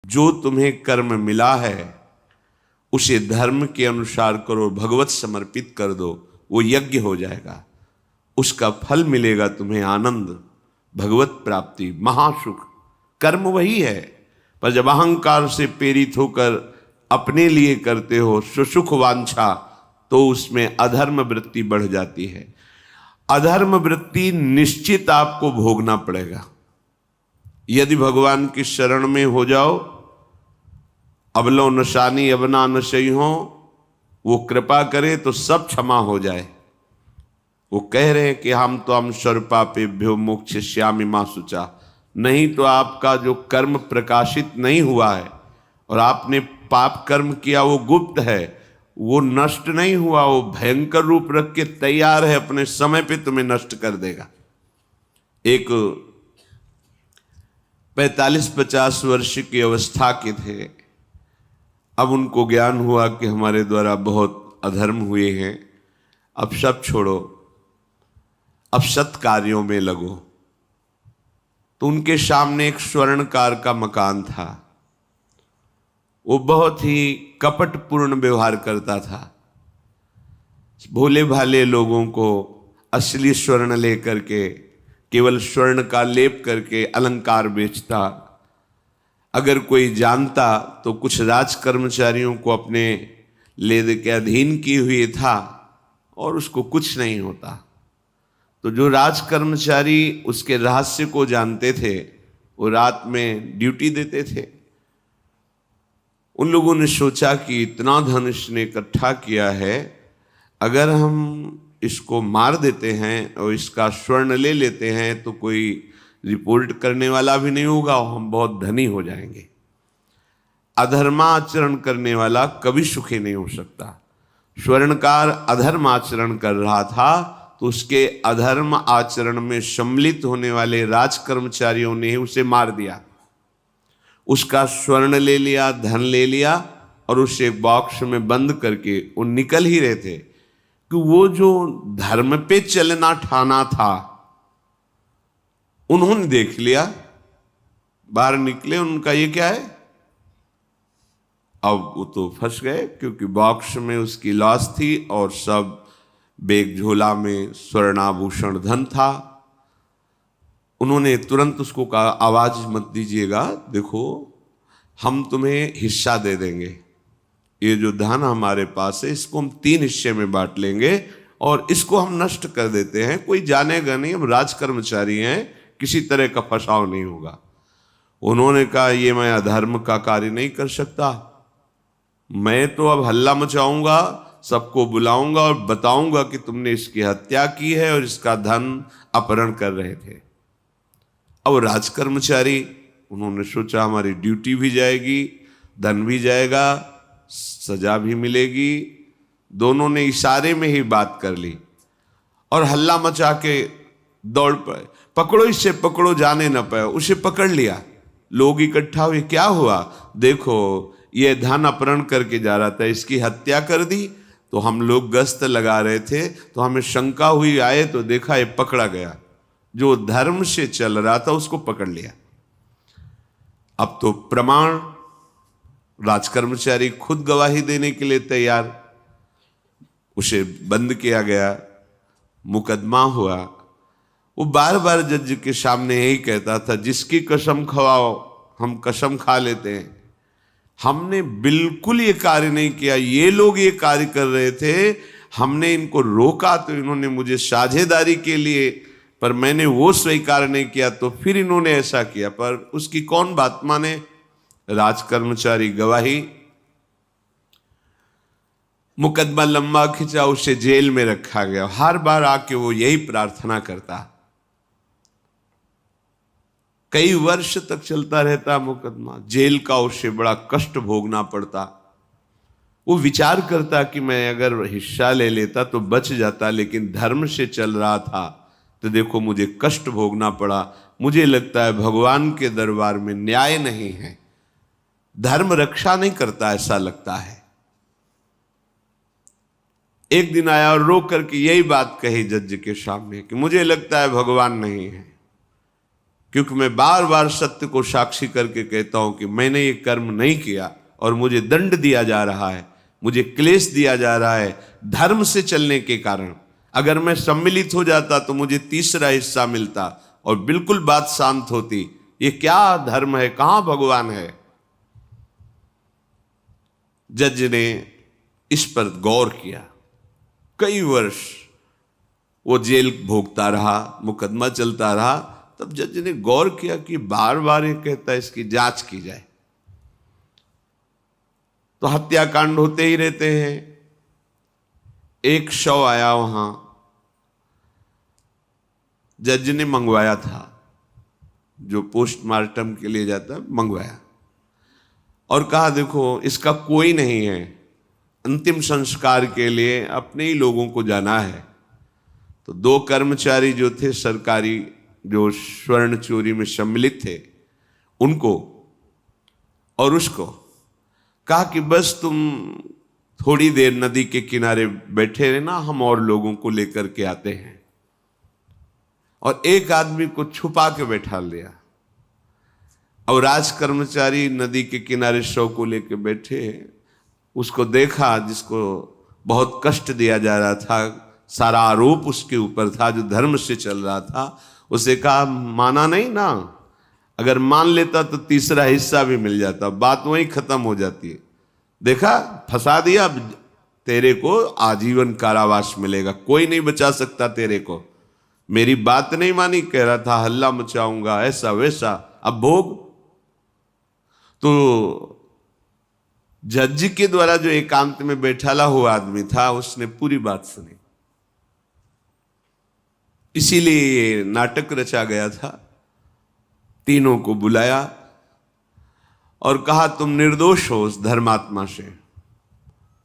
जो तुम्हें कर्म मिला है उसे धर्म के अनुसार करो, भगवत समर्पित कर दो, वो यज्ञ हो जाएगा, उसका फल मिलेगा तुम्हें आनंद, भगवत प्राप्ति, महासुख। कर्म वही है, पर जब अहंकार से प्रेरित होकर अपने लिए करते हो सुसुख वांछा, तो उसमें अधर्म वृत्ति बढ़ जाती है। अधर्म वृत्ति निश्चित आपको भोगना पड़ेगा। यदि भगवान की शरण में हो जाओ, अबलो नशानी अबना नशई हो, वो कृपा करे तो सब क्षमा हो जाए। वो कह रहे हैं कि हम तो हम सर्वपापेभ्यो मोक्षयिष्यामि मा शुचा। नहीं तो आपका जो कर्म प्रकाशित नहीं हुआ है और आपने पाप कर्म किया वो गुप्त है, वो नष्ट नहीं हुआ, वो भयंकर रूप रख के तैयार है, अपने समय पे तुम्हें नष्ट कर देगा। एक 45-50 वर्ष की अवस्था के थे, अब उनको ज्ञान हुआ कि हमारे द्वारा बहुत अधर्म हुए हैं, अब सब छोड़ो, अब सत् कार्यों में लगो। तो उनके सामने एक स्वर्णकार का मकान था। वो बहुत ही कपटपूर्ण व्यवहार करता था, भोले भाले लोगों को असली स्वर्ण लेकर के केवल स्वर्ण का लेप करके अलंकार बेचता। अगर कोई जानता तो कुछ राज कर्मचारियों को अपने ले दे के अधीन किए हुए था और उसको कुछ नहीं होता। तो जो राज कर्मचारी उसके रहस्य को जानते थे वो रात में ड्यूटी देते थे। उन लोगों ने सोचा कि इतना धन इसने इकट्ठा किया है, अगर हम इसको मार देते हैं और इसका स्वर्ण ले लेते हैं तो कोई रिपोर्ट करने वाला भी नहीं होगा और हम बहुत धनी हो जाएंगे। अधर्माचरण करने वाला कभी सुखी नहीं हो सकता। स्वर्णकार अधर्म आचरण कर रहा था तो उसके अधर्म आचरण में सम्मिलित होने वाले राज कर्मचारियों ने उसे मार दिया, उसका स्वर्ण ले लिया, धन ले लिया और उसे एक बॉक्स में बंद करके वो निकल ही रहे थे कि वो जो धर्म पे चलना ठाना था उन्होंने देख लिया। बाहर निकले, उनका ये क्या है, अब वो तो फंस गए क्योंकि बॉक्स में उसकी लाश थी और सब बैग झोला में स्वर्णाभूषण धन था। उन्होंने तुरंत उसको कहा, आवाज मत दीजिएगा, देखो हम तुम्हें हिस्सा दे देंगे, ये जो धन हमारे पास है इसको हम 3 हिस्से में बांट लेंगे और इसको हम नष्ट कर देते हैं, कोई जानेगा नहीं, हम राज कर्मचारी हैं, किसी तरह का फसाव नहीं होगा। उन्होंने कहा, ये मैं अधर्म का कार्य नहीं कर सकता, मैं तो अब हल्ला मचाऊंगा, सबको बुलाऊंगा और बताऊंगा कि तुमने इसकी हत्या की है और इसका धन अपहरण कर रहे थे। अब राज कर्मचारी, उन्होंने सोचा हमारी ड्यूटी भी जाएगी, धन भी जाएगा, सजा भी मिलेगी। दोनों ने इशारे में ही बात कर ली और हल्ला मचा के दौड़ पड़े, पकड़ो इसे, पकड़ो, जाने न पाए। उसे पकड़ लिया, लोग इकट्ठा हुए, क्या हुआ, देखो ये धन अपहरण करके जा रहा था, इसकी हत्या कर दी। तो हम लोग गश्त लगा रहे थे तो हमें शंका हुई, आए तो देखा ये पकड़ा गया, जो धर्म से चल रहा था उसको पकड़ लिया। अब तो प्रमाण, राजकर्मचारी खुद गवाही देने के लिए तैयार, उसे बंद किया गया, मुकदमा हुआ। वो बार बार जज के सामने यही कहता था, जिसकी कसम खवाओ हम कसम खा लेते हैं, हमने बिल्कुल ये कार्य नहीं किया, ये लोग ये कार्य कर रहे थे, हमने इनको रोका तो इन्होंने मुझे साझेदारी के लिए, पर मैंने वो स्वीकार नहीं किया तो फिर इन्होंने ऐसा किया। पर उसकी कौन बात माने, राजकर्मचारी गवाही। मुकदमा लंबा खिंचा, उसे जेल में रखा गया। हर बार आके वो यही प्रार्थना करता, कई वर्ष तक चलता रहता मुकदमा, जेल का उसे बड़ा कष्ट भोगना पड़ता। वो विचार करता कि मैं अगर हिस्सा ले लेता तो बच जाता, लेकिन धर्म से चल रहा था तो देखो मुझे कष्ट भोगना पड़ा। मुझे लगता है भगवान के दरबार में न्याय नहीं है, धर्म रक्षा नहीं करता, ऐसा लगता है। एक दिन आया और रो करके यही बात कही जज के सामने कि मुझे लगता है भगवान नहीं है। क्योंकि मैं बार बार सत्य को साक्षी करके कहता हूं कि मैंने ये कर्म नहीं किया और मुझे दंड दिया जा रहा है, मुझे क्लेश दिया जा रहा है धर्म से चलने के कारण। अगर मैं सम्मिलित हो जाता तो मुझे तीसरा हिस्सा मिलता और बिल्कुल बात शांत होती। ये क्या धर्म है, कहां भगवान है? जज ने इस पर गौर किया। कई वर्ष वो जेल भोगता रहा, मुकदमा चलता रहा। तब जज ने गौर किया कि बार बार ये कहता है इसकी जांच की जाए, तो हत्याकांड होते ही रहते हैं। एक शव आया वहां, जज ने मंगवाया था, जो पोस्टमार्टम के लिए जाता मंगवाया और कहा देखो इसका कोई नहीं है, अंतिम संस्कार के लिए अपने ही लोगों को जाना है। तो 2 कर्मचारी जो थे सरकारी, जो स्वर्ण चोरी में सम्मिलित थे, उनको और उसको कहा कि बस तुम थोड़ी देर नदी के किनारे बैठे रहना, हम और लोगों को लेकर के आते हैं। और एक आदमी को छुपा के बैठा लिया और राज कर्मचारी नदी के किनारे शव को लेकर बैठे। उसको देखा जिसको बहुत कष्ट दिया जा रहा था, सारा आरोप उसके ऊपर था, जो धर्म से चल रहा था। उसे कहा माना नहीं ना, अगर मान लेता तो तीसरा हिस्सा भी मिल जाता, बात वहीं खत्म हो जाती है। देखा, फंसा दिया, तेरे को आजीवन कारावास मिलेगा, कोई नहीं बचा सकता तेरे को। मेरी बात नहीं मानी, कह रहा था हल्ला मचाऊंगा, ऐसा वैसा, अब भोग। तो जज के द्वारा जो एकांत में बैठाला हुआ आदमी था, उसने पूरी बात सुनी। इसीलिए ये नाटक रचा गया था। तीनों को बुलाया और कहा तुम निर्दोष हो उस धर्मात्मा से।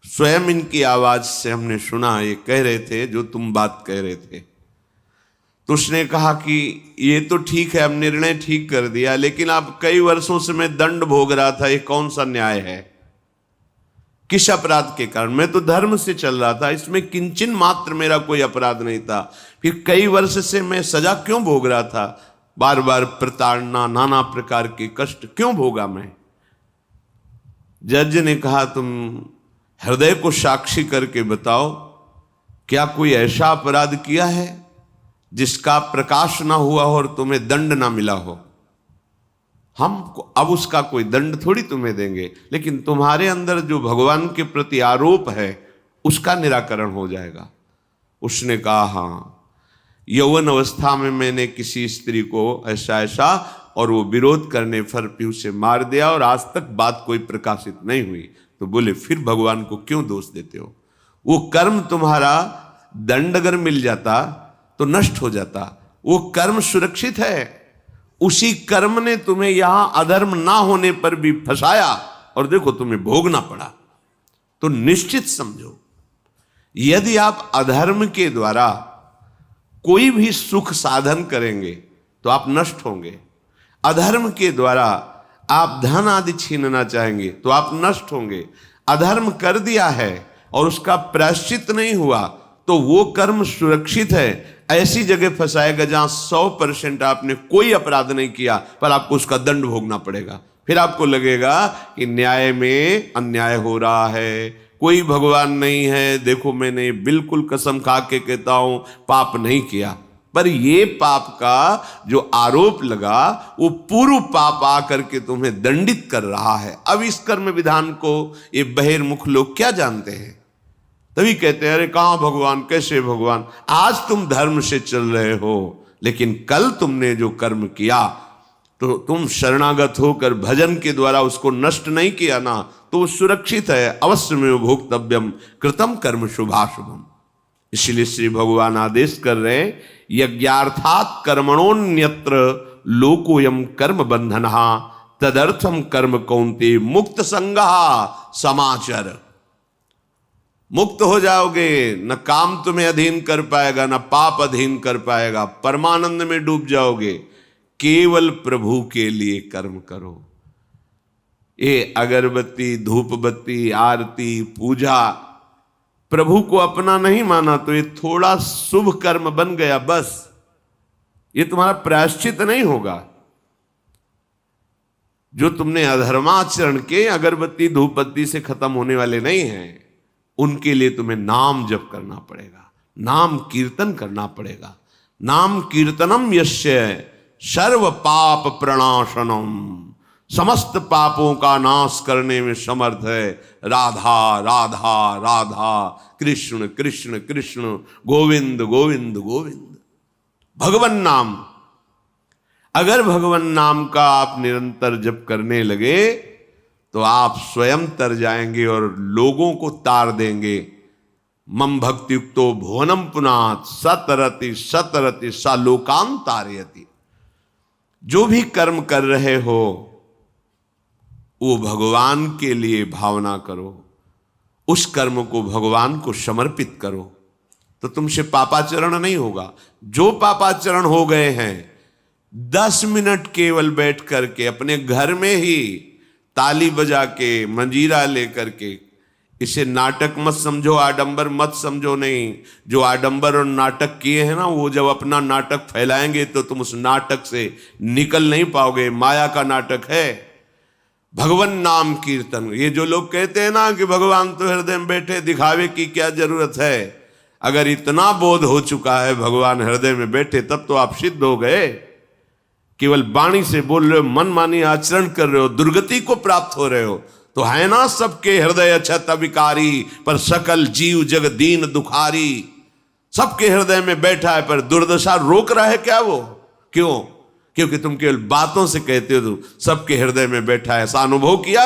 स्वयं इनकी आवाज से हमने सुना, ये कह रहे थे जो तुम बात कह रहे थे। तो उसने कहा कि ये तो ठीक है, अब निर्णय ठीक कर दिया, लेकिन अब कई वर्षों से मैं दंड भोग रहा था, ये कौन सा न्याय है? किस अपराध के कारण? मैं तो धर्म से चल रहा था, इसमें किंचन मात्र मेरा कोई अपराध नहीं था। फिर कई वर्ष से मैं सजा क्यों भोग रहा था? बार बार प्रताड़ना, नाना प्रकार के कष्ट क्यों भोगा मैं? जज ने कहा तुम हृदय को साक्षी करके बताओ, क्या कोई ऐसा अपराध किया है जिसका प्रकाश ना हुआ हो और तुम्हें दंड ना मिला हो? हम अब उसका कोई दंड थोड़ी तुम्हें देंगे, लेकिन तुम्हारे अंदर जो भगवान के प्रति आरोप है उसका निराकरण हो जाएगा। उसने कहा हाँ, यौवन अवस्था में मैंने किसी स्त्री को ऐसा ऐसा, और वो विरोध करने पर भी उसे मार दिया और आज तक बात कोई प्रकाशित नहीं हुई। तो बोले फिर भगवान को क्यों दोष देते हो? वो कर्म तुम्हारा दंड अगर मिल जाता तो नष्ट हो जाता, वो कर्म सुरक्षित है। उसी कर्म ने तुम्हें यहां अधर्म ना होने पर भी फंसाया और देखो तुम्हें भोगना पड़ा। तो निश्चित समझो, यदि आप अधर्म के द्वारा कोई भी सुख साधन करेंगे तो आप नष्ट होंगे। अधर्म के द्वारा आप धन आदि छीनना चाहेंगे तो आप नष्ट होंगे। अधर्म कर दिया है और उसका प्रायश्चित नहीं हुआ तो वो कर्म सुरक्षित है। ऐसी जगह फंसाएगा जहां 100% आपने कोई अपराध नहीं किया पर आपको उसका दंड भोगना पड़ेगा। फिर आपको लगेगा कि न्याय में अन्याय हो रहा है, कोई भगवान नहीं है। देखो मैंने बिल्कुल कसम खा के कहता हूं पाप नहीं किया, पर ये पाप का जो आरोप लगा वो पूर्व पाप आकर के तुम्हें दंडित कर रहा है। अब इस कर्म विधान को ये बहिर्मुख लोग क्या जानते हैं? तभी कहते हैं अरे कहां भगवान, कैसे भगवान? आज तुम धर्म से चल रहे हो, लेकिन कल तुमने जो कर्म किया तो तुम शरणागत होकर भजन के द्वारा उसको नष्ट नहीं किया ना, तो वो सुरक्षित है। अवश्य में भोक्तव्यम कृतम कर्म शुभाशुभम। इसलिए श्री भगवान आदेश कर रहे हैं यज्ञार्थात कर्मणोन्यत्र लोकोयम कर्म बंधनहा तदर्थम कर्म कौन्ते मुक्त संगहा समाचर। मुक्त हो जाओगे, न काम तुम्हें अधीन कर पाएगा, न पाप अधीन कर पाएगा, परमानंद में डूब जाओगे। केवल प्रभु के लिए कर्म करो। ये अगरबत्ती, धूप बत्ती, आरती, पूजा प्रभु को अपना नहीं माना तो ये थोड़ा शुभ कर्म बन गया, बस ये तुम्हारा प्रायश्चित नहीं होगा। जो तुमने अधर्माचरण के अगरबत्ती धूपबत्ती से खत्म होने वाले नहीं हैं, उनके लिए तुम्हें नाम जप करना पड़ेगा, नाम कीर्तन करना पड़ेगा। नाम कीर्तनम यस्य सर्व पाप प्रणाशनम, समस्त पापों का नाश करने में समर्थ है। राधा राधा राधा, कृष्ण कृष्ण कृष्ण, गोविंद गोविंद गोविंद। भगवन नाम, अगर भगवन नाम का आप निरंतर जप करने लगे तो आप स्वयं तर जाएंगे और लोगों को तार देंगे। मम भक्तियुक्तो भुवनम पुनात् सतरति सतरति सा लोकान तारयति। जो भी कर्म कर रहे हो वो भगवान के लिए भावना करो, उस कर्म को भगवान को समर्पित करो, तो तुमसे पापाचरण नहीं होगा। जो पापाचरण हो गए हैं 10 मिनट केवल बैठ करके अपने घर में ही ताली बजा के मंजीरा लेकर के, इसे नाटक मत समझो, आडंबर मत समझो। नहीं, जो आडंबर और नाटक किए हैं ना, वो जब अपना नाटक फैलाएंगे तो तुम उस नाटक से निकल नहीं पाओगे। माया का नाटक है। भगवान नाम कीर्तन, ये जो लोग कहते हैं ना कि भगवान तो हृदय में बैठे, दिखावे की क्या जरूरत है। अगर इतना बोध हो चुका है भगवान हृदय में बैठे, तब तो आप सिद्ध हो गए। केवल वाणी से बोल रहे हो, मन मानी आचरण कर रहे हो, दुर्गति को प्राप्त हो रहे हो, तो है ना सबके हृदय अछत विकारी, पर सकल जीव जग दीन दुखारी। सबके हृदय में बैठा है, पर दुर्दशा रोक रहा है क्या वो? क्यों? क्योंकि तुम केवल बातों से कहते हो सबके हृदय में बैठा है। ऐसा अनुभव किया?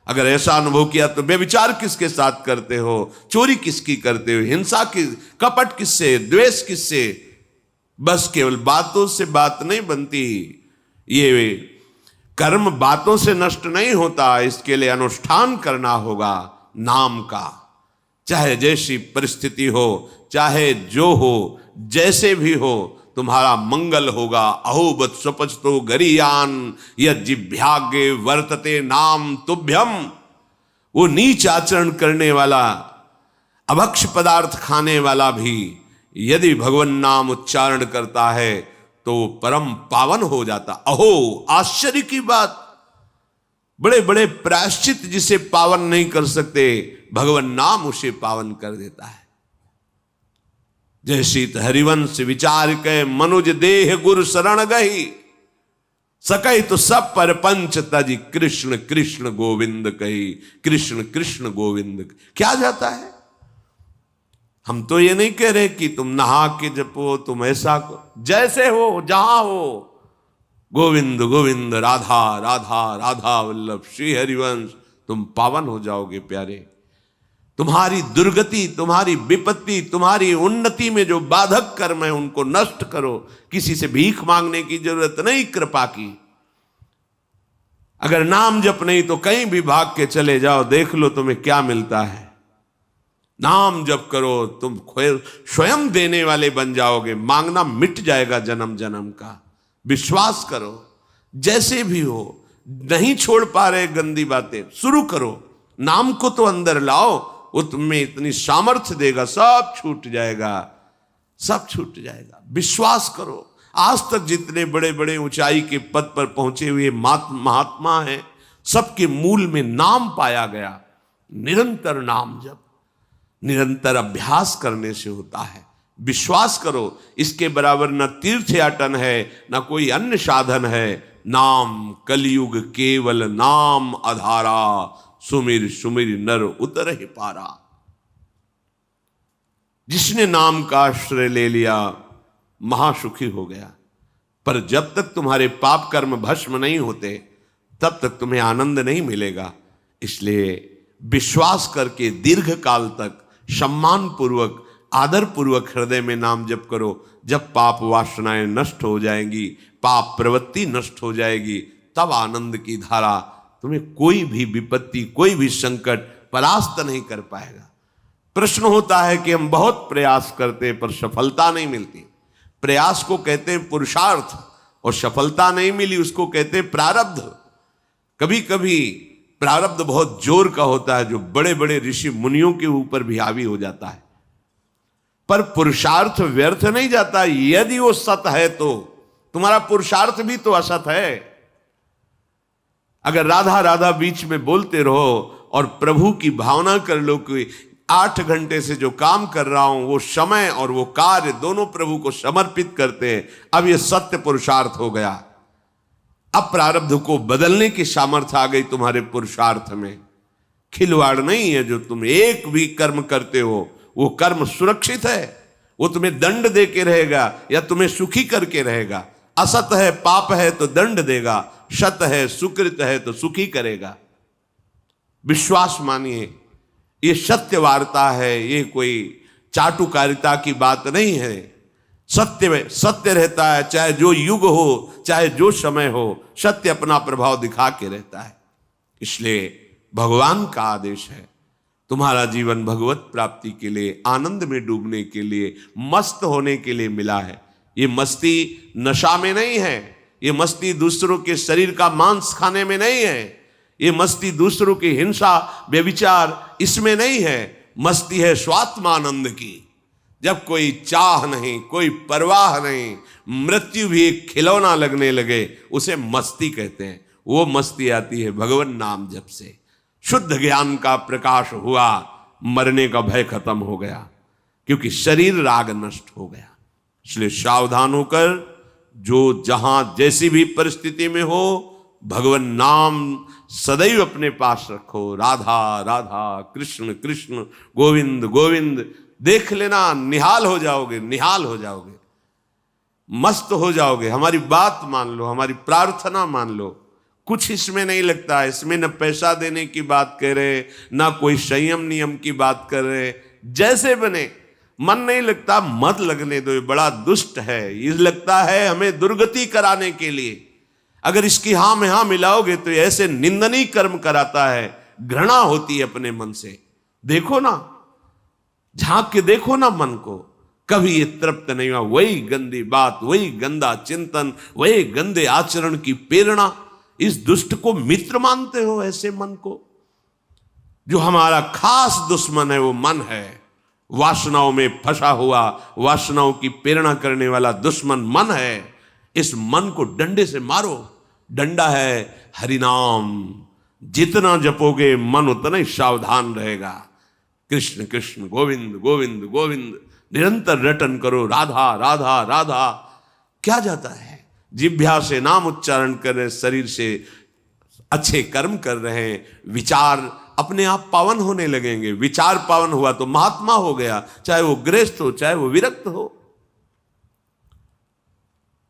अगर ऐसा अनुभव किया तो बेविचार किसके साथ करते हो, चोरी किसकी करते हो, हिंसा की, कपट किससे, द्वेष किससे? बस केवल बातों से बात नहीं बनती। ये कर्म बातों से नष्ट नहीं होता, इसके लिए अनुष्ठान करना होगा नाम का। चाहे जैसी परिस्थिति हो, चाहे जो हो, जैसे भी हो, तुम्हारा मंगल होगा। अहोबत स्वपचतो गरीयान यज्जिभ्यागे वर्तते नाम तुभ्यम। वो नीच आचरण करने वाला, अभक्ष पदार्थ खाने वाला भी यदि भगवान नाम उच्चारण करता है तो परम पावन हो जाता। अहो, आश्चर्य की बात! बड़े बड़े प्रायश्चित जिसे पावन नहीं कर सकते, भगवान नाम उसे पावन कर देता है। जय शीत हरिवंश विचार के मनुज देह गुरु शरण गही, सकई तो सब पर पंच तजी कृष्ण कृष्ण गोविंद कही। कृष्ण कृष्ण गोविंद क्या जाता है? हम तो ये नहीं कह रहे कि तुम नहा के जपो, तुम ऐसा को, जैसे हो जहां हो, गोविंद गोविंद राधा राधा राधा वल्लभ श्री हरिवंश, तुम पावन हो जाओगे प्यारे। तुम्हारी दुर्गति, तुम्हारी विपत्ति, तुम्हारी उन्नति में जो बाधक कर्म है उनको नष्ट करो। किसी से भीख मांगने की जरूरत नहीं, कृपा की। अगर नाम जप नहीं तो कहीं भी भाग के चले जाओ, देख लो तुम्हें क्या मिलता है। नाम जप करो, तुम स्वयं देने वाले बन जाओगे। मांगना मिट जाएगा जन्म जन्म का। विश्वास करो, जैसे भी हो। नहीं छोड़ पा रहे गंदी बातें, शुरू करो। नाम को तो अंदर लाओ, वो तुम्हें इतनी सामर्थ्य देगा, सब छूट जाएगा, सब छूट जाएगा। विश्वास करो। आज तक जितने बड़े बड़े ऊंचाई के पद पर पहुंचे हुए महात्मा हैं, सबके मूल में नाम पाया गया। निरंतर नाम जप, निरंतर अभ्यास करने से होता है। विश्वास करो, इसके बराबर न तीर्थ याटन है, न कोई अन्य साधन है। नाम कलयुग केवल नाम आधारा, सुमिर सुमिर नर उतर ही पारा। जिसने नाम का आश्रय ले लिया महासुखी हो गया। पर जब तक तुम्हारे पाप कर्म भस्म नहीं होते, तब तक तुम्हें आनंद नहीं मिलेगा। इसलिए विश्वास करके दीर्घ काल तक सम्मान पूर्वक, आदर पूर्वक हृदय में नाम जप करो। जब पाप वासनाएं नष्ट हो जाएंगी, पाप प्रवृत्ति नष्ट हो जाएगी, तब आनंद की धारा, तुम्हें कोई भी विपत्ति, कोई भी संकट परास्त नहीं कर पाएगा। प्रश्न होता है कि हम बहुत प्रयास करते हैं पर सफलता नहीं मिलती। प्रयास को कहते हैं पुरुषार्थ, और सफलता नहीं मिली उसको कहते हैं प्रारब्ध। कभी कभी प्रारब्ध बहुत जोर का होता है, जो बड़े बड़े ऋषि मुनियों के ऊपर भी हावी हो जाता है। पर पुरुषार्थ व्यर्थ नहीं जाता। यदि वो सत है तो तुम्हारा पुरुषार्थ भी तो असत है। अगर राधा राधा बीच में बोलते रहो और प्रभु की भावना कर लो कि 8 घंटे से जो काम कर रहा हूं वो समय और वो कार्य दोनों प्रभु को समर्पित करते हैं, अब ये सत्य पुरुषार्थ हो गया। अब प्रारब्ध को बदलने की सामर्थ्य आ गई तुम्हारे पुरुषार्थ में। खिलवाड़ नहीं है जो तुम एक भी कर्म करते हो, वो कर्म सुरक्षित है, वो तुम्हें दंड दे के रहेगा या तुम्हें सुखी करके रहेगा। असत है, पाप है तो दंड देगा, सत है, सुकृत है तो सुखी करेगा। विश्वास मानिए, ये सत्य वार्ता है, ये कोई चाटुकारिता की बात नहीं है। सत्य में सत्य रहता है, चाहे जो युग हो, चाहे जो समय हो, सत्य अपना प्रभाव दिखा के रहता है। इसलिए भगवान का आदेश है, तुम्हारा जीवन भगवत प्राप्ति के लिए, आनंद में डूबने के लिए, मस्त होने के लिए मिला है। ये मस्ती नशा में नहीं है, ये मस्ती दूसरों के शरीर का मांस खाने में नहीं है, ये मस्ती दूसरों की हिंसा व्यभिचार इसमें नहीं है। मस्ती है स्वात्मानंद की। जब कोई चाह नहीं, कोई परवाह नहीं, मृत्यु भी एक खिलौना लगने लगे, उसे मस्ती कहते हैं। वो मस्ती आती है भगवान नाम जप से। शुद्ध ज्ञान का प्रकाश हुआ, मरने का भय खत्म हो गया, क्योंकि शरीर राग नष्ट हो गया। इसलिए सावधान होकर जो जहां जैसी भी परिस्थिति में हो, भगवान नाम सदैव अपने पास रखो। राधा राधा, कृष्ण कृष्ण, गोविंद गोविंद। देख लेना, निहाल हो जाओगे, निहाल हो जाओगे, मस्त हो जाओगे। हमारी बात मान लो, हमारी प्रार्थना मान लो, कुछ इसमें नहीं लगता है। इसमें न पैसा देने की बात कर रहे, ना कोई संयम नियम की बात कर रहे। जैसे बने, मन नहीं लगता, मत लगने दो, ये बड़ा दुष्ट है। ये लगता है हमें दुर्गति कराने के लिए। अगर इसकी हाँ में हाँ मिलाओगे तो ऐसे निंदनीय कर्म कराता है, घृणा होती है अपने मन से। देखो ना, झांक के देखो ना मन को, कभी ये तृप्त नहीं हुआ। वही गंदी बात, वही गंदा चिंतन, वही गंदे आचरण की प्रेरणा। इस दुष्ट को मित्र मानते हो, ऐसे मन को। जो हमारा खास दुश्मन है वो मन है। वासनाओं में फंसा हुआ, वासनाओं की प्रेरणा करने वाला दुश्मन मन है। इस मन को डंडे से मारो। डंडा है हरिनाम। जितना जपोगे मन उतना ही सावधान रहेगा। कृष्ण कृष्ण, गोविंद गोविंद गोविंद, निरंतर रटन करो। राधा राधा राधा। क्या जाता है? जिह्वा से नाम उच्चारण कर रहे, शरीर से अच्छे कर्म कर रहे हैं, विचार अपने आप पावन होने लगेंगे। विचार पावन हुआ तो महात्मा हो गया, चाहे वो गृहस्थ हो, चाहे वो विरक्त हो।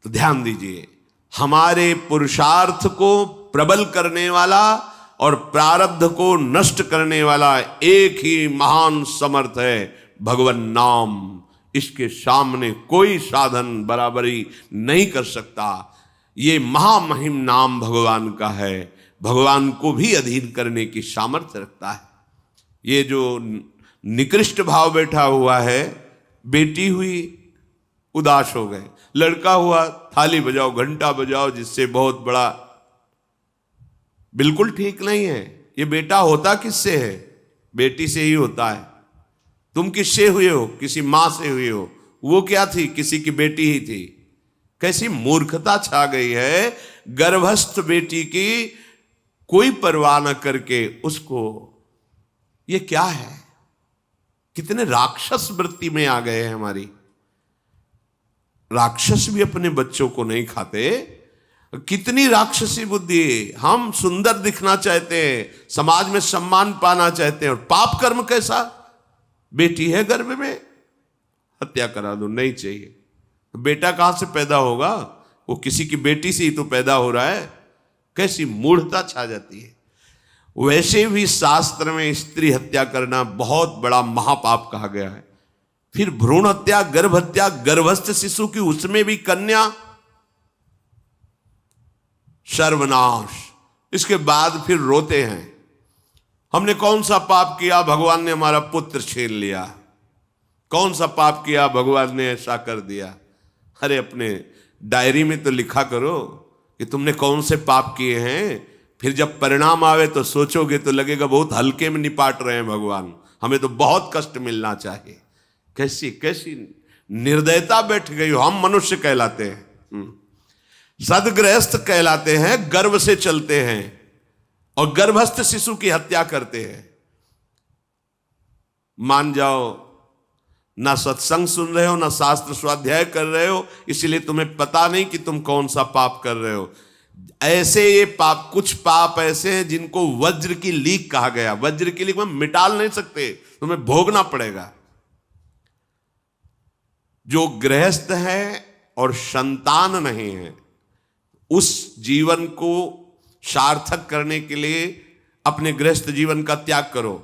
तो ध्यान दीजिए, हमारे पुरुषार्थ को प्रबल करने वाला और प्रारब्ध को नष्ट करने वाला एक ही महान समर्थ है, भगवान नाम। इसके सामने कोई साधन बराबरी नहीं कर सकता। ये महामहिम नाम भगवान का है, भगवान को भी अधीन करने की सामर्थ्य रखता है। ये जो निकृष्ट भाव बैठा हुआ है, बेटी हुई उदास हो गए, लड़का हुआ थाली बजाओ, घंटा बजाओ, जिससे बहुत बड़ा, बिल्कुल ठीक नहीं है। ये बेटा होता किससे है? बेटी से ही होता है। तुम किससे हुए हो? किसी मां से हुए हो। वो क्या थी? किसी की बेटी ही थी। कैसी मूर्खता छा गई है, गर्भस्थ बेटी की कोई परवाह न करके उसको। ये क्या है? कितने राक्षस वृत्ति में आ गए हैं हमारी। राक्षस भी अपने बच्चों को नहीं खाते। कितनी राक्षसी बुद्धि। हम सुंदर दिखना चाहते हैं, समाज में सम्मान पाना चाहते हैं, और पाप कर्म कैसा? बेटी है गर्भ में, हत्या करा दो, नहीं चाहिए। बेटा कहां से पैदा होगा? वो किसी की बेटी से ही तो पैदा हो रहा है। कैसी मूढ़ता छा जाती है। वैसे भी शास्त्र में स्त्री हत्या करना बहुत बड़ा महापाप कहा गया है। फिर भ्रूण हत्या, गर्भ हत्या, गर्भस्थ शिशु की, उसमें भी कन्या, सर्वनाश। इसके बाद फिर रोते हैं, हमने कौन सा पाप किया, भगवान ने हमारा पुत्र छीन लिया। कौन सा पाप किया, भगवान ने ऐसा कर दिया। अरे अपने डायरी में तो लिखा करो कि तुमने कौन से पाप किए हैं। फिर जब परिणाम आवे तो सोचोगे तो लगेगा बहुत हल्के में निपाट रहे हैं भगवान, हमें तो बहुत कष्ट मिलना चाहिए। कैसी कैसी निर्दयता बैठ गई हो। हम मनुष्य कहलाते हैं, सदगृहस्थ कहलाते हैं, गर्व से चलते हैं। और गर्भस्थ शिशु की हत्या करते हैं। मान जाओ, ना सत्संग सुन रहे हो, ना शास्त्र स्वाध्याय कर रहे हो, इसलिए तुम्हें पता नहीं कि तुम कौन सा पाप कर रहे हो। ऐसे ये पाप, कुछ पाप ऐसे हैं जिनको वज्र की लीक कहा गया। वज्र की लीक में मिटाल नहीं सकते, तुम्हें भोगना पड़ेगा। जो गृहस्थ है और संतान नहीं है, उस जीवन को सार्थक करने के लिए अपने गृहस्थ जीवन का त्याग करो,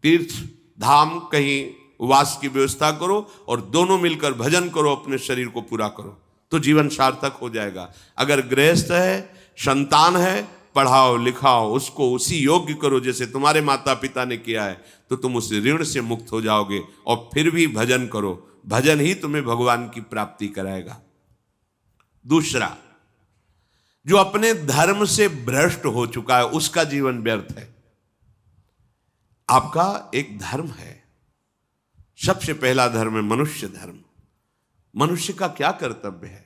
तीर्थ धाम कहीं वास की व्यवस्था करो और दोनों मिलकर भजन करो, अपने शरीर को पूरा करो, तो जीवन सार्थक हो जाएगा। अगर गृहस्थ है, संतान है, पढ़ाओ लिखाओ, उसको उसी योग्य करो जैसे तुम्हारे माता पिता ने किया है, तो तुम उस ऋण से मुक्त हो जाओगे। और फिर भी भजन करो, भजन ही तुम्हें भगवान की प्राप्ति कराएगा। दूसरा, जो अपने धर्म से भ्रष्ट हो चुका है, उसका जीवन व्यर्थ है। आपका एक धर्म है, सबसे पहला धर्म है मनुष्य धर्म। मनुष्य का क्या कर्तव्य है?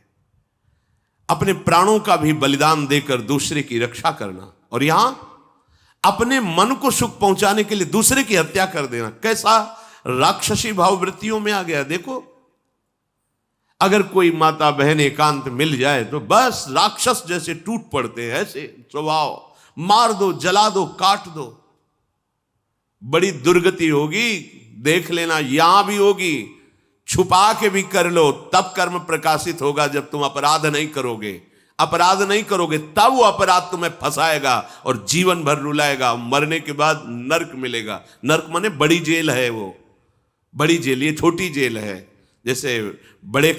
अपने प्राणों का भी बलिदान देकर दूसरे की रक्षा करना, और यहां अपने मन को सुख पहुंचाने के लिए दूसरे की हत्या कर देना। कैसा राक्षसी भाववृत्तियों में आ गया। देखो, अगर कोई माता बहन एकांत मिल जाए तो बस राक्षस जैसे टूट पड़ते हैं, ऐसे स्वभाव, मार दो, जला दो, काट दो। बड़ी दुर्गति होगी, देख लेना, यहां भी होगी। छुपा के भी कर लो, तब कर्म प्रकाशित होगा। जब तुम अपराध नहीं करोगे, अपराध नहीं करोगे, तब वो अपराध तुम्हें फंसाएगा और जीवन भर रुलाएगा। मरने के बाद नर्क मिलेगा। नर्क माने बड़ी जेल है, वो बड़ी जेल, ये छोटी जेल है। जैसे बड़े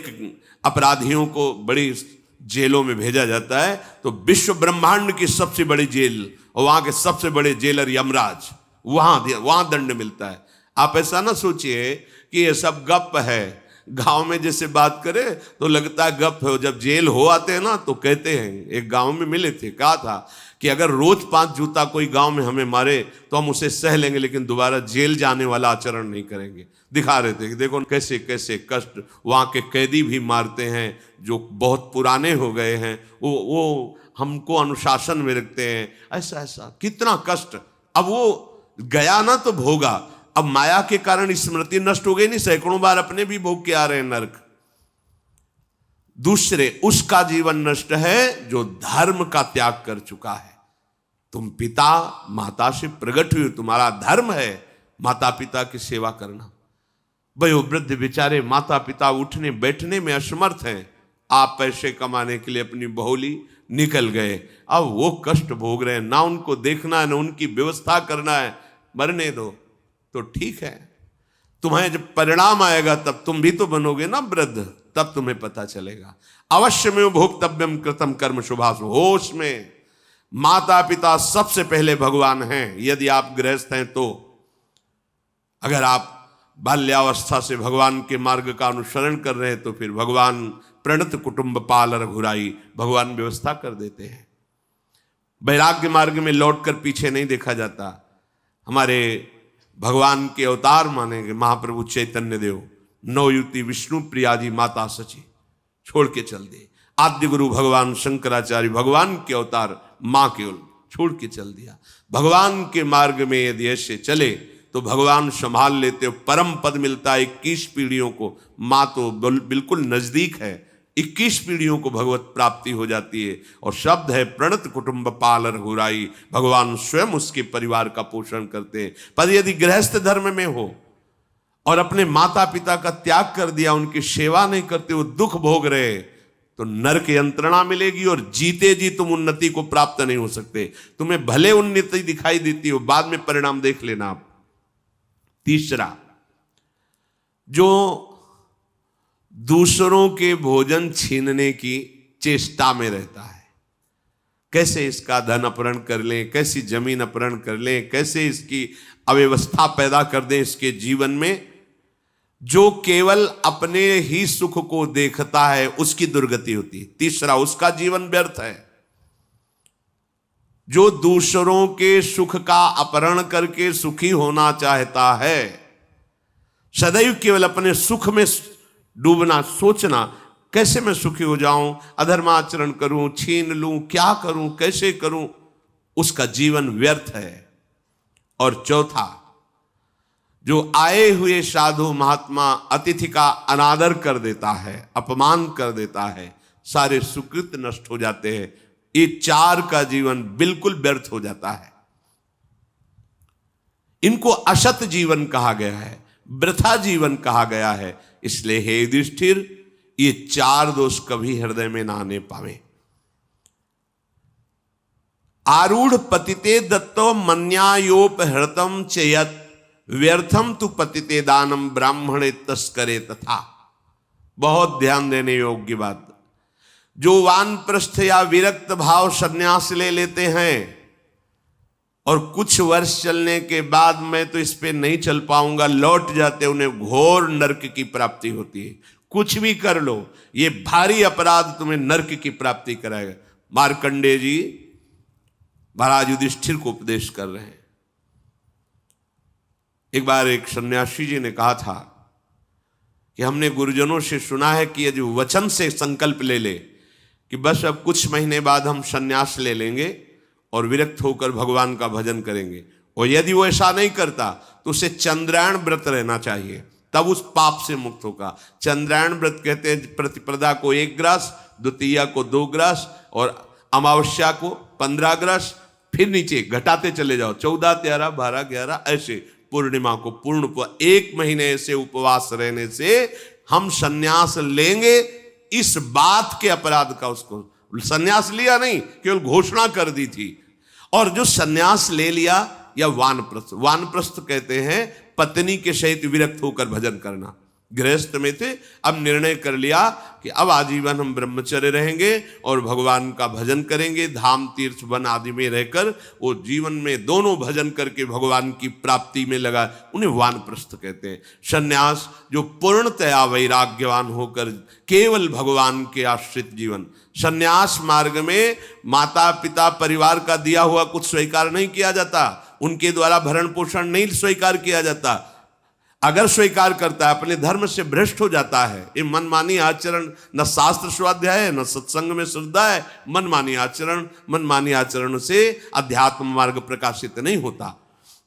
अपराधियों को बड़ी जेलों में भेजा जाता है, तो विश्व ब्रह्मांड की सबसे बड़ी जेल और वहां के सबसे बड़े जेलर यमराज, वहां दंड मिलता है। आप ऐसा ना सोचिए कि ये सब गप है। गांव में जैसे बात करे तो लगता है गप है, जब जेल हो आते हैं ना तो कहते हैं। एक गांव में मिले थे, कहा था कि अगर रोज 5 जूता कोई गांव में हमें मारे तो हम उसे सह लेंगे, लेकिन दोबारा जेल जाने वाला आचरण नहीं करेंगे। दिखा रहे थे कि देखो कैसे कैसे कष्ट वहां के कैदी भी मारते हैं, जो बहुत पुराने हो गए हैं, वो हमको अनुशासन में रखते हैं। ऐसा ऐसा कितना कष्ट। अब वो गया ना तो भोगा, अब माया के कारण स्मृति नष्ट हो गई नहीं, सैकड़ों बार अपने भी भोग के आ रहे हैं नरक। दूसरे, उसका जीवन नष्ट है जो धर्म का त्याग कर चुका है। तुम पिता माता से प्रकट हुए, तुम्हारा धर्म है माता पिता की सेवा करना। वयोवृद्ध बेचारे माता पिता उठने बैठने में असमर्थ हैं, आप पैसे कमाने के लिए अपनी बहुली निकल गए, अब वो कष्ट भोग रहे हैं। ना उनको देखना है, ना उनकी व्यवस्था करना है, मरने दो तो ठीक है। तुम्हें जब परिणाम आएगा तब तुम भी तो बनोगे ना वृद्ध, तब तुम्हें पता चलेगा। अवश्य में भोक्तव्यम कृतम कर्म शुभाशु। होश में, माता पिता सबसे पहले भगवान हैं यदि आप गृहस्थ हैं तो। अगर आप बाल्यावस्था से भगवान के मार्ग का अनुसरण कर रहे हैं तो फिर भगवान प्रणत कुटुंब पाल रघुराई, भगवान व्यवस्था कर देते हैं। वैराग्य मार्ग में लौटकर पीछे नहीं देखा जाता। हमारे भगवान के अवतार मानेंगे महाप्रभु चैतन्य देव, नवयुति विष्णु प्रियाजी माता सची छोड़ के चल दिए। आद्य गुरु भगवान शंकराचार्य भगवान के अवतार मां केवल छोड़ के चल दिया। भगवान के मार्ग में यदि ऐसे चले तो भगवान संभाल लेते हो, परम पद मिलता है 21 पीढ़ियों को। मां तो बिल्कुल नजदीक है, 21 पीढ़ियों को भगवत प्राप्ति हो जाती है। और शब्द है प्रणत कुटुंब पाल रघुराई, भगवान स्वयं उसके परिवार का पोषण करते हैं। पर यदि गृहस्थ धर्म में हो और अपने माता पिता का त्याग कर दिया, उनकी सेवा नहीं करते, वो दुख भोग रहे, तो नरक यंत्रणा मिलेगी और जीते जी तुम उन्नति को प्राप्त नहीं हो सकते। तुम्हें भले उन्नति दिखाई देती हो, बाद में परिणाम देख लेना आप। तीसरा, जो दूसरों के भोजन छीनने की चेष्टा में रहता है, कैसे इसका धन अपहरण कर लें, कैसी जमीन अपहरण कर लें, कैसे इसकी अव्यवस्था पैदा कर दें इसके जीवन में, जो केवल अपने ही सुख को देखता है उसकी दुर्गति होती है। तीसरा, उसका जीवन व्यर्थ है। जो दूसरों के सुख का अपहरण करके सुखी होना चाहता है, सदैव केवल अपने सुख में डूबना, सोचना कैसे मैं सुखी हो जाऊं, अधर्माचरण करूं, छीन लूं, क्या करूं, कैसे करूं, उसका जीवन व्यर्थ है। और चौथा, जो आए हुए साधु महात्मा अतिथि का अनादर कर देता है, अपमान कर देता है, सारे सुकृत नष्ट हो जाते हैं। ये चार का जीवन बिल्कुल व्यर्थ हो जाता है। इनको असत जीवन कहा गया है, वृथा जीवन कहा गया है। इसलिए हे युधिष्ठिर, ये चार दोष कभी हृदय में ना आने पावे। आरूढ़ पतिते दत्तो मन्यायोपहृतम चयत व्यर्थम तु पतिते दानम ब्राह्मणे तस्करे तथा। बहुत ध्यान देने योग्य बात। जो वानप्रस्थ या विरक्त भाव संन्यास ले लेते हैं और कुछ वर्ष चलने के बाद मैं तो इस पे नहीं चल पाऊंगा लौट जाते, उन्हें घोर नरक की प्राप्ति होती है। कुछ भी कर लो, ये भारी अपराध तुम्हें नरक की प्राप्ति कराएगा। मार्कंडेय जी महाराज युधिष्ठिर को उपदेश कर रहे हैं। एक बार एक सन्यासी जी ने कहा था कि हमने गुरुजनों से सुना है कि यदि वचन से संकल्प ले ले कि बस अब कुछ महीने बाद हम सन्यास ले लेंगे और विरक्त होकर भगवान का भजन करेंगे, और यदि वो ऐसा नहीं करता तो उसे चंद्रायण व्रत रहना चाहिए, तब उस पाप से मुक्त होगा। चंद्रायण व्रत कहते हैं प्रतिपदा को 1 ग्रास, द्वितीया को 2 ग्रास और अमावस्या को 15 ग्रास, फिर नीचे घटाते चले जाओ 14, 13, 12, 11 ऐसे पूर्णिमा को पूर्ण 1 महीने से उपवास रहने से हम सन्यास लेंगे। इस बात के अपराध का उसको सन्यास लिया नहीं, केवल घोषणा कर दी थी। और जो सन्यास ले लिया या वानप्रस्थ, वानप्रस्थ कहते हैं पत्नी के सहित विरक्त होकर भजन करना। गृहस्थ में थे, अब निर्णय कर लिया कि अब आजीवन हम ब्रह्मचर्य रहेंगे और भगवान का भजन करेंगे, धाम तीर्थ वन आदि में रहकर वो जीवन में दोनों भजन करके भगवान की प्राप्ति में लगा, उन्हें वानप्रस्थ कहते हैं। सन्यास जो पूर्णतया वैराग्यवान होकर केवल भगवान के आश्रित जीवन। सन्यास मार्ग में माता पिता परिवार का दिया हुआ कुछ स्वीकार नहीं किया जाता, उनके द्वारा भरण पोषण नहीं स्वीकार किया जाता। अगर स्वीकार करता है अपने धर्म से भ्रष्ट हो जाता है। ये मनमानी आचरण, न शास्त्र स्वाध्याय है न सत्संग में श्रद्धा है। मनमानी आचरण से अध्यात्म मार्ग प्रकाशित नहीं होता।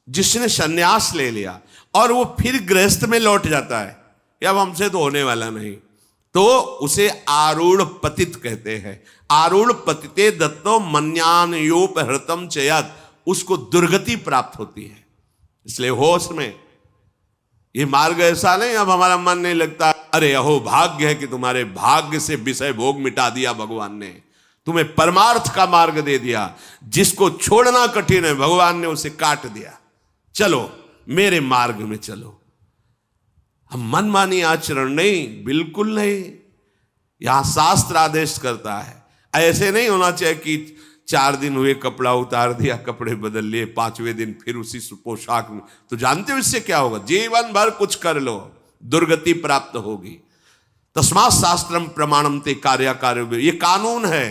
जिसने सन्यास ले लिया और वो फिर गृहस्थ में लौट जाता है, अब हमसे तो होने वाला नहीं, तो उसे आरूढ़ पतित कहते हैं। आरूढ़ पतिते दत्तो मन्यानयोपहृतम चयत, उसको दुर्गति प्राप्त होती है। इसलिए होश में ये मार्ग ऐसा नहीं अब हमारा मन नहीं लगता, अरे अहो भाग्य है कि तुम्हारे भाग्य से विषय भोग मिटा दिया भगवान ने, तुम्हें परमार्थ का मार्ग दे दिया। जिसको छोड़ना कठिन है भगवान ने उसे काट दिया, चलो मेरे मार्ग में चलो। हम मनमानी आचरण नहीं, बिल्कुल नहीं। यहां शास्त्र आदेश करता है, ऐसे नहीं होना चाहिए कि 4 दिन हुए कपड़ा उतार दिया, कपड़े बदल लिए, 5वें दिन फिर उसी पोशाक में। तो जानते हो इससे क्या होगा? जीवन भर कुछ कर लो, दुर्गति प्राप्त होगी। तस्मात् शास्त्रम प्रमाणम ते कार्य, ये कानून है।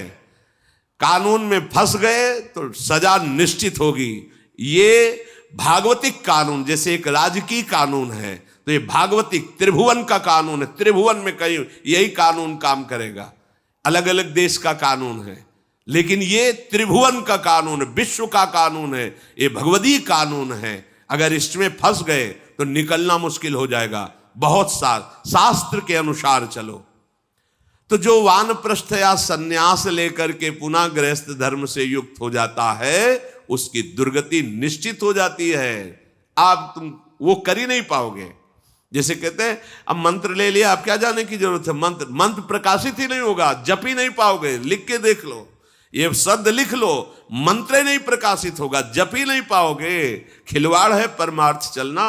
कानून में फंस गए तो सजा निश्चित होगी। ये भागवतिक कानून जैसे एक राजकीय कानून है, तो ये भागवतिक त्रिभुवन का कानून है। त्रिभुवन में कहीं यही कानून काम करेगा। अलग अलग देश का कानून है, लेकिन ये त्रिभुवन का कानून है, विश्व का कानून है, ये भगवदीय कानून है। अगर इसमें फंस गए तो निकलना मुश्किल हो जाएगा। बहुत शास्त्र के अनुसार चलो। तो जो वानप्रस्थ या सन्यास लेकर के पुनः गृहस्थ धर्म से युक्त हो जाता है, उसकी दुर्गति निश्चित हो जाती है। आप तुम वो कर ही नहीं पाओगे। जैसे कहते हैं अब मंत्र ले लिया, आप क्या जाने की जरूरत है? मंत्र प्रकाशित ही नहीं होगा, जप ही नहीं पाओगे। लिख के देख लो, ये शब्द लिख लो, मंत्र नहीं प्रकाशित होगा, जप ही नहीं पाओगे। खिलवाड़ है परमार्थ चलना।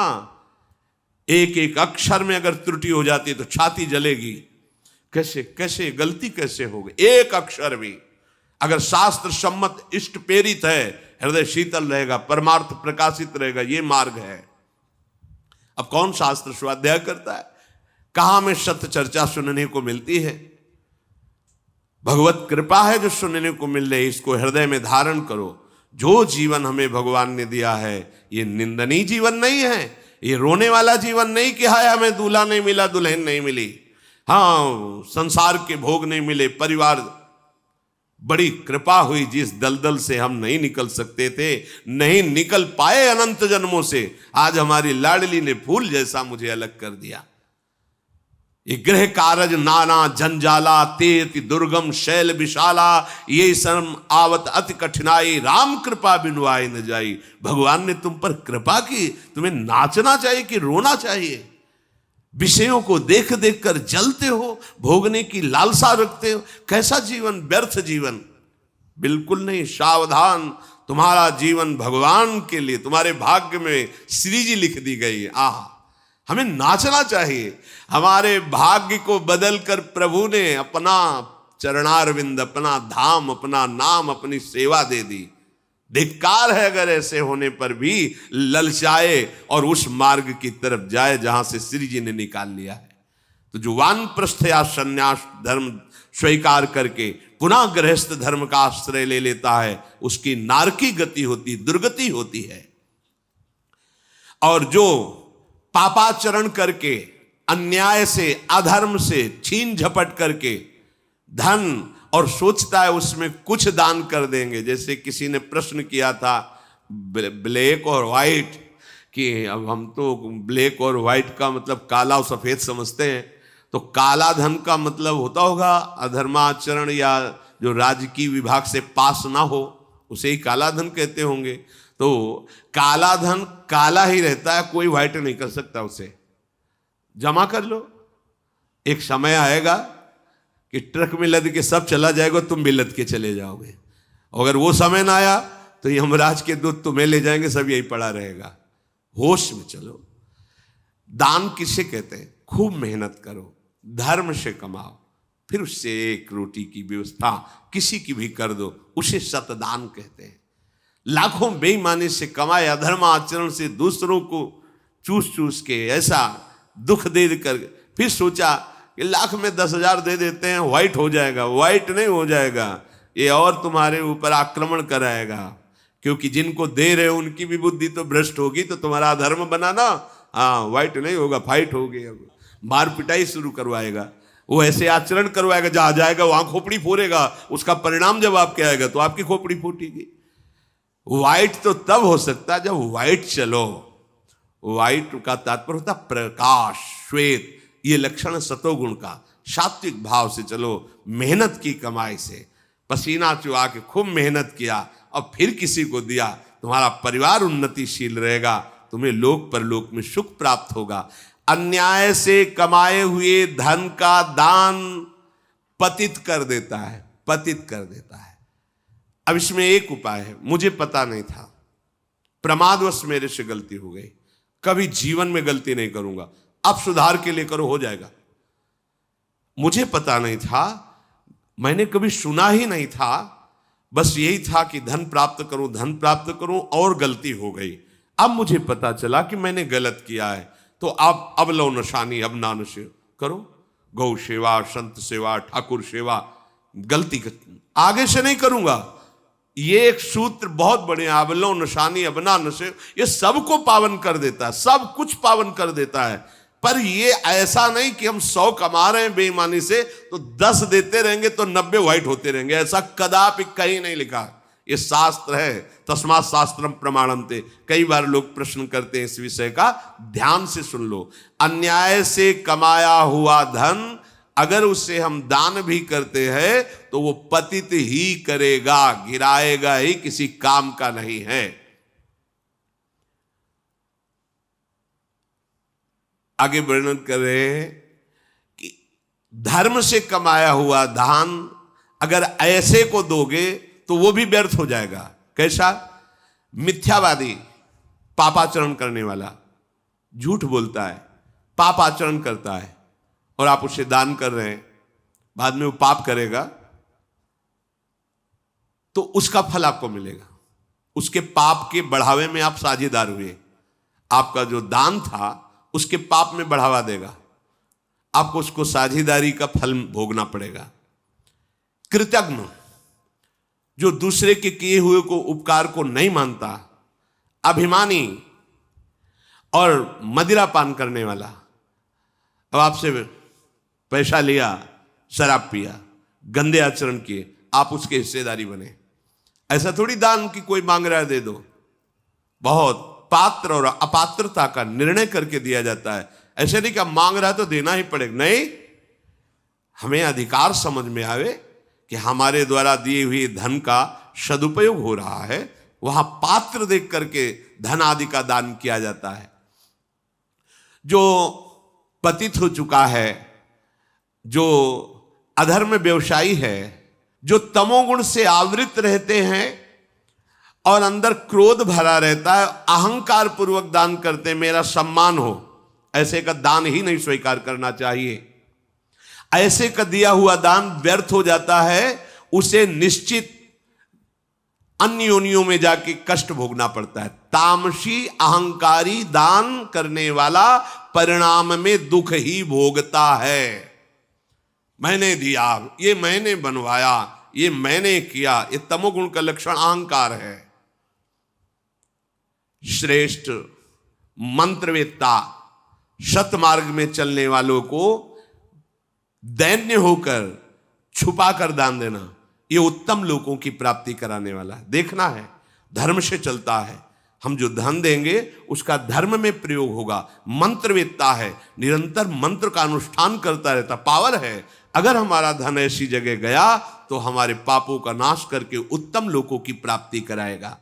एक एक अक्षर में अगर त्रुटि हो जाती है तो छाती जलेगी। कैसे गलती कैसे होगी? एक अक्षर भी अगर शास्त्र सम्मत इष्ट प्रेरित है, हृदय शीतल रहेगा, परमार्थ प्रकाशित रहेगा। ये मार्ग है। अब कौन शास्त्र स्वाध्याय करता है? कहां में सत्य चर्चा सुनने को मिलती है? भगवत कृपा है जो सुनने को मिल रही, इसको हृदय में धारण करो। जो जीवन हमें भगवान ने दिया है ये निंदनीय जीवन नहीं है, ये रोने वाला जीवन नहीं कि हाय हमें दूल्हा नहीं मिला, दुल्हन नहीं मिली, हाँ संसार के भोग नहीं मिले, परिवार बड़ी कृपा हुई, जिस दलदल से हम नहीं निकल सकते थे, नहीं निकल पाए अनंत जन्मों से, आज हमारी लाडली ने फूल जैसा मुझे अलग कर दिया। ये गृह कारज नाना जंजाला, तेति दुर्गम शैल विशाला, ये शर्म आवत अति कठिनाई, राम कृपा बिनु आए न जाई। भगवान ने तुम पर कृपा की, तुम्हें नाचना चाहिए कि रोना चाहिए? विषयों को देख देख कर जलते हो, भोगने की लालसा रखते हो, कैसा जीवन, व्यर्थ जीवन। बिल्कुल नहीं, सावधान, तुम्हारा जीवन भगवान के लिए, तुम्हारे भाग्य में श्री जी लिख दी गई। आह, हमें नाचना चाहिए। हमारे भाग्य को बदलकर प्रभु ने अपना चरणारविंद, अपना धाम, अपना नाम, अपनी सेवा दे दी। धिक्कार है अगर ऐसे होने पर भी ललचाए और उस मार्ग की तरफ जाए जहां से श्री जी ने निकाल लिया है। तो जो वानप्रस्थ या संन्यास धर्म स्वीकार करके पुनः गृहस्थ धर्म का आश्रय ले लेता है, उसकी नारकी गति होती, दुर्गति होती है। और जो पापाचरण करके, अन्याय से, अधर्म से छीन झपट करके धन, और सोचता है उसमें कुछ दान कर देंगे। जैसे किसी ने प्रश्न किया था ब्लैक और वाइट, कि अब हम तो ब्लैक और वाइट का मतलब काला और सफेद समझते हैं, तो काला धन का मतलब होता होगा अधर्माचरण या जो राजकीय विभाग से पास ना हो, उसे ही काला धन कहते होंगे। तो काला धन काला ही रहता है, कोई वाइट नहीं कर सकता उसे। जमा कर लो, एक समय आएगा कि ट्रक में लद के सब चला जाएगा, तुम भी लद के चले जाओगे। अगर वो समय ना आया तो यमराज के दूत तुम्हें ले जाएंगे, सब यही पड़ा रहेगा। होश में चलो। दान किसे कहते हैं? खूब मेहनत करो, धर्म से कमाओ, फिर उससे एक रोटी की व्यवस्था किसी की भी कर दो, उसे सतदान कहते हैं। लाखों बेईमानी से कमाए, अधर्म आचरण से दूसरों को चूस चूस के ऐसा दुख दे कर, फिर सोचा कि लाख में 10,000 दे देते हैं, व्हाइट हो जाएगा। व्हाइट नहीं हो जाएगा, ये और तुम्हारे ऊपर आक्रमण कराएगा, क्योंकि जिनको दे रहे हो उनकी भी बुद्धि तो भ्रष्ट होगी, तो तुम्हारा अधर्म बनाना, हाँ, व्हाइट नहीं होगा, फाइट होगी। मार पिटाई शुरू करवाएगा, वो ऐसे आचरण करवाएगा, जहां जाएगा वहां खोपड़ी फोड़ेगा, उसका परिणाम जब आपके आएगा तो आपकी खोपड़ी फूटेगी। व्हाइट तो तब हो सकता है जब व्हाइट चलो। व्हाइट का तात्पर्य होता प्रकाश, श्वेत, ये लक्षण सतोगुण का। सात्विक भाव से चलो, मेहनत की कमाई से, पसीना चुहा के खूब मेहनत किया और फिर किसी को दिया, तुम्हारा परिवार उन्नतिशील रहेगा, तुम्हें लोक परलोक में सुख प्राप्त होगा। अन्याय से कमाए हुए धन का दान पतित कर देता है, पतित कर देता है। अब इसमें एक उपाय है, मुझे पता नहीं था, प्रमादवश मेरे से गलती हो गई, कभी जीवन में गलती नहीं करूंगा, अब सुधार के लिए करो, हो जाएगा। मुझे पता नहीं था, मैंने कभी सुना ही नहीं था, बस यही था कि धन प्राप्त करूं, धन प्राप्त करूं, और गलती हो गई। अब मुझे पता चला कि मैंने गलत किया है, तो अब लो नशानी, अब ना नशे करो, गौ सेवा, संत सेवा, ठाकुर सेवा, गलती आगे से नहीं करूंगा। ये एक सूत्र बहुत बढ़िया, अबलो नशानी अबना नशे, ये सबको पावन कर देता है, सब कुछ पावन कर देता है। पर ये ऐसा नहीं कि हम 100 कमा रहे हैं बेईमानी से तो 10 देते रहेंगे तो 90 व्हाइट होते रहेंगे, ऐसा कदापि कहीं नहीं लिखा। ये शास्त्र है, तस्मात् शास्त्रम प्रमाणन्ते। कई बार लोग प्रश्न करते हैं इस विषय का, ध्यान से सुन लो। अन्याय से कमाया हुआ धन अगर उसे हम दान भी करते हैं तो वो पतित ही करेगा, गिराएगा ही, किसी काम का नहीं है। आगे वर्णन कर रहे हैं कि धर्म से कमाया हुआ दान अगर ऐसे को दोगे तो वो भी व्यर्थ हो जाएगा। कैसा? मिथ्यावादी, पापाचरण करने वाला, झूठ बोलता है, पापाचरण करता है, और आप उसे दान कर रहे हैं, बाद में वो पाप करेगा तो उसका फल आपको मिलेगा। उसके पाप के बढ़ावे में आप साझेदार हुए, आपका जो दान था उसके पाप में बढ़ावा देगा, आपको उसको साझेदारी का फल भोगना पड़ेगा। कृतज्ञ, जो दूसरे के किए हुए को उपकार को नहीं मानता, अभिमानी और मदिरा पान करने वाला, अब आपसे पैसा लिया, शराब पिया, गंदे आचरण किए, आप उसके हिस्सेदारी बने। ऐसा थोड़ी दान की कोई मांग रहा है दे दो, बहुत पात्र और अपात्रता का निर्णय करके दिया जाता है। ऐसे नहीं कि मांग रहा है तो देना ही पड़ेगा, नहीं, हमें अधिकार समझ में आवे कि हमारे द्वारा दिए हुए धन का सदुपयोग हो रहा है, वहां पात्र देख करके धन आदि का दान किया जाता है। जो पतित हो चुका है, जो अधर्म व्यवसायी है, जो तमोगुण से आवृत रहते हैं और अंदर क्रोध भरा रहता है, अहंकार पूर्वक दान करते मेरा सम्मान हो, ऐसे का दान ही नहीं स्वीकार करना चाहिए। ऐसे का दिया हुआ दान व्यर्थ हो जाता है, उसे निश्चित अन्य योनियों में जाके कष्ट भोगना पड़ता है। तामसी अहंकारी दान करने वाला परिणाम में दुख ही भोगता है। मैंने दिया, ये मैंने बनवाया, ये मैंने किया, ये तमोगुण का लक्षण अहंकार है। श्रेष्ठ मंत्रवेत्ता सतमार्ग में चलने वालों को दैन्य होकर छुपा कर दान देना, ये उत्तम लोगों की प्राप्ति कराने वाला है। देखना है, धर्म से चलता है। हम जो धन देंगे उसका धर्म में प्रयोग होगा। मंत्रवेत्ता है, निरंतर मंत्र का अनुष्ठान करता रहता, पावर है। अगर हमारा धन ऐसी जगह गया तो हमारे पापों का नाश करके उत्तम लोगों की प्राप्ति कराएगा।